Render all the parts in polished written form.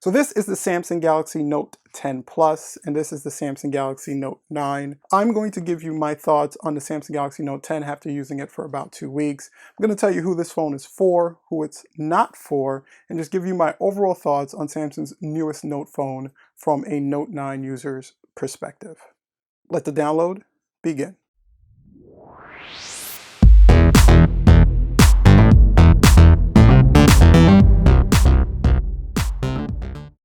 So this is the Samsung Galaxy Note 10 Plus, and this is the Samsung Galaxy Note 9. I'm going to give you my thoughts on the Samsung Galaxy Note 10 after using it for about 2 weeks. I'm going to tell you who this phone is for, who it's not for, and just give you my overall thoughts on Samsung's newest Note phone from a Note 9 user's perspective. Let the download begin.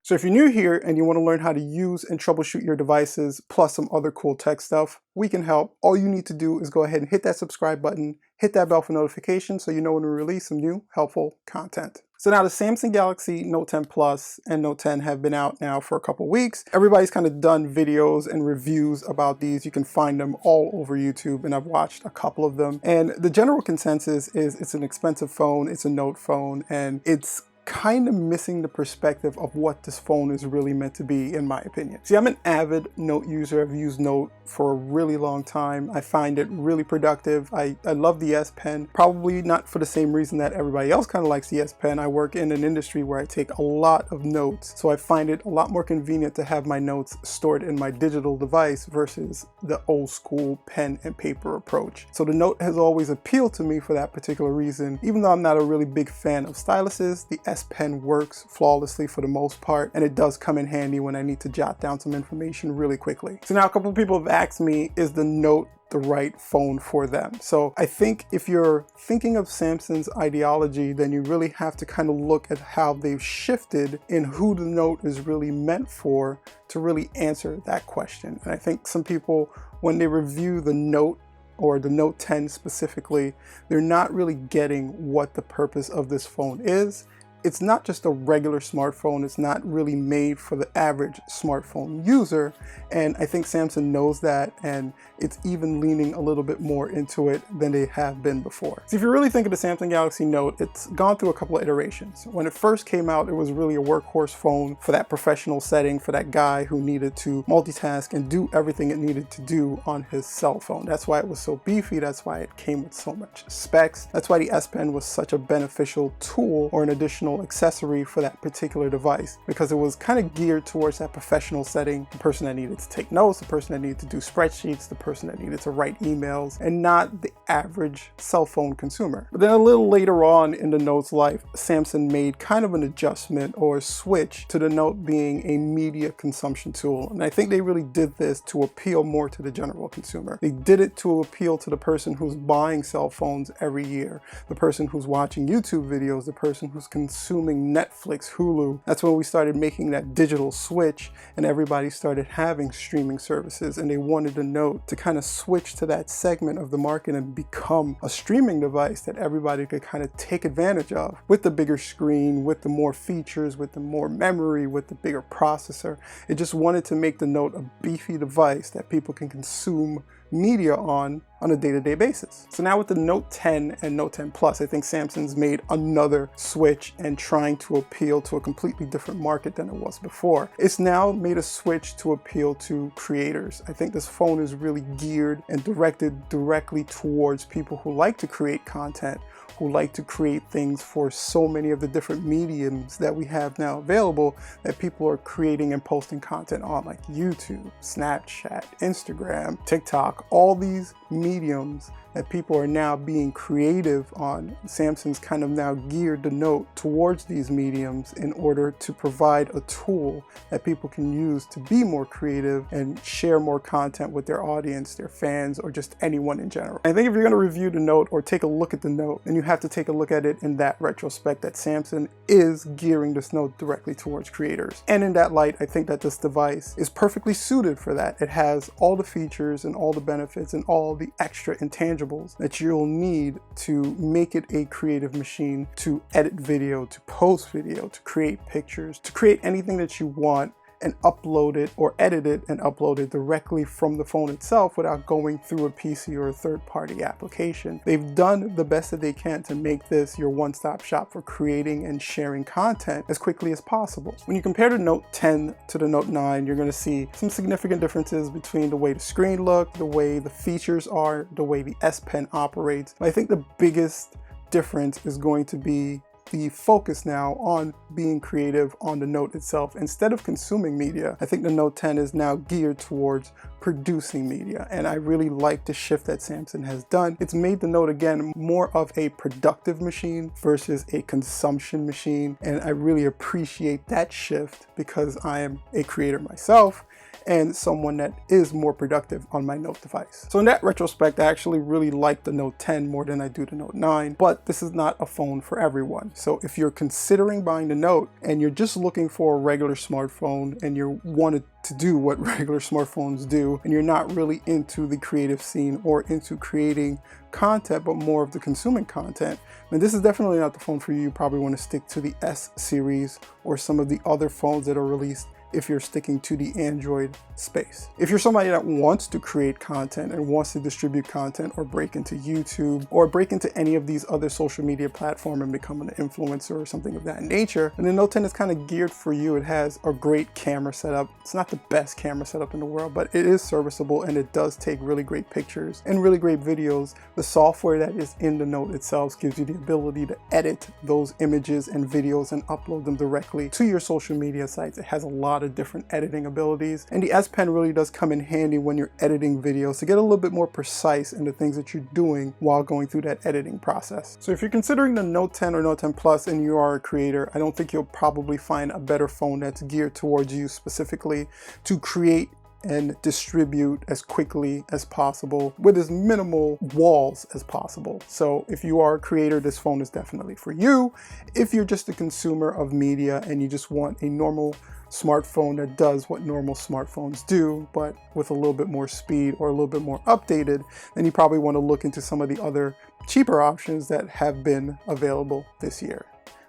So if you're new here and you want to learn how to use and troubleshoot your devices, plus some other cool tech stuff, we can help. All you need to do is go ahead and hit that subscribe button, hit that bell for notifications so you know when we release some new helpful content. So now the Samsung Galaxy Note 10 Plus and Note 10 have been out now for a couple weeks. Everybody's kind of done videos and reviews about these. You can find them all over YouTube, and I've watched a couple of them. And the general consensus is it's an expensive phone, it's a Note phone, and it's kind of missing the perspective of what this phone is really meant to be, in my opinion. See, I'm an avid Note user. I've used Note for a really long time. I find it really productive. I love the S Pen, probably not for the same reason that everybody else kind of likes the S Pen. I work in an industry where I take a lot of notes, so I find it a lot more convenient to have my notes stored in my digital device versus the old school pen and paper approach. So the Note has always appealed to me for that particular reason. Even though I'm not a really big fan of styluses, the S Pen works flawlessly for the most part, and it does come in handy when I need to jot down some information really quickly. So now a couple of people have asked me, is the Note the right phone for them? So I think if you're thinking of Samsung's ideology, then you really have to kind of look at how they've shifted in who the Note is really meant for to really answer that question. And I think some people, when they review the Note or the Note 10 specifically, they're not really getting what the purpose of this phone is. It's not just a regular smartphone. It's not really made for the average smartphone user. And I think Samsung knows that, and it's even leaning a little bit more into it than they have been before. So if you really think of the Samsung Galaxy Note, it's gone through a couple of iterations. When it first came out, it was really a workhorse phone for that professional setting, for that guy who needed to multitask and do everything it needed to do on his cell phone. That's why it was so beefy. That's why it came with so much specs. That's why the S Pen was such a beneficial tool or an additional accessory for that particular device, because it was kind of geared towards that professional setting, the person that needed to take notes, the person that needed to do spreadsheets, the person that needed to write emails, and not the average cell phone consumer. But then a little later on in the Note's life, Samsung made kind of an adjustment or a switch to the Note being a media consumption tool. And I think they really did this to appeal more to the general consumer. They did it to appeal to the person who's buying cell phones every year, the person who's watching YouTube videos, the person who's consuming Netflix, Hulu. That's when we started making that digital switch, and everybody started having streaming services, and they wanted the Note to kind of switch to that segment of the market and become a streaming device that everybody could kind of take advantage of, with the bigger screen, with the more features, with the more memory, with the bigger processor. It just wanted to make the Note a beefy device that people can consume media on a day-to-day basis. So now with the Note 10 and Note 10 Plus, I think Samsung's made another switch and trying to appeal to a completely different market than it was before. It's now made a switch to appeal to creators. I think this phone is really geared and directed directly towards people who like to create content, who like to create things for so many of the different mediums that we have now available that people are creating and posting content on, like YouTube, Snapchat, Instagram, TikTok, all these mediums that people are now being creative on. Samsung's kind of now geared the Note towards these mediums in order to provide a tool that people can use to be more creative and share more content with their audience, their fans, or just anyone in general. I think if you're going to review the Note or take a look at the Note, then you have to take a look at it in that retrospect that Samsung is gearing this Note directly towards creators. And in that light, I think that this device is perfectly suited for that. It has all the features and all the benefits and all the extra intangibles that you'll need to make it a creative machine, to edit video, to post video, to create pictures, to create anything that you want and upload it or edit it and upload it directly from the phone itself without going through a PC or a third-party application. They've done the best that they can to make this your one-stop shop for creating and sharing content as quickly as possible. When you compare the Note 10 to the Note 9, you're going to see some significant differences between the way the screen looks, the way the features are, the way the S Pen operates. I think the biggest difference is going to be the focus now on being creative on the Note itself. Instead of consuming media, I think the Note 10 is now geared towards producing media, and I really like the shift that Samsung has done. It's made the Note again more of a productive machine versus a consumption machine, and I really appreciate that shift because I am a creator myself and someone that is more productive on my Note device. So in that retrospect, I actually really like the Note 10 more than I do the Note 9, but this is not a phone for everyone. So if you're considering buying the Note and you're just looking for a regular smartphone and you wanted to do what regular smartphones do, and you're not really into the creative scene or into creating content, but more of the consuming content, then this is definitely not the phone for you. You probably want to stick to the S series or some of the other phones that are released if you're sticking to the Android space. If you're somebody that wants to create content and wants to distribute content or break into YouTube or break into any of these other social media platforms and become an influencer or something of that nature, then the Note 10 is kind of geared for you. It has a great camera setup. It's not the best camera setup in the world, but it is serviceable and it does take really great pictures and really great videos. The software that is in the Note itself gives you the ability to edit those images and videos and upload them directly to your social media sites. It has a lot of different editing abilities, and the S Pen really does come in handy when you're editing videos to get a little bit more precise in the things that you're doing while going through that editing process. So if you're considering the Note 10 or Note 10 Plus and you are a creator, I don't think you'll probably find a better phone that's geared towards you specifically to create and distribute as quickly as possible with as minimal walls as possible. So if you are a creator, this phone is definitely for you. If you're just a consumer of media and you just want a normal smartphone that does what normal smartphones do, but with a little bit more speed or a little bit more updated, then you probably want to look into some of the other cheaper options that have been available this year.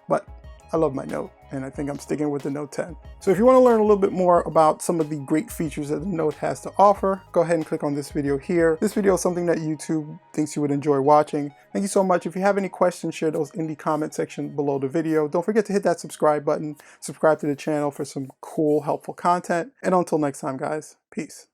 But I love my Note, and I think I'm sticking with the Note 10. So if you want to learn a little bit more about some of the great features that the Note has to offer, go ahead and click on this video here. This video is something that YouTube thinks you would enjoy watching. Thank you so much. If you have any questions, share those in the comment section below the video. Don't forget to hit that subscribe button, subscribe to the channel for some cool, helpful content. And until next time, guys, peace.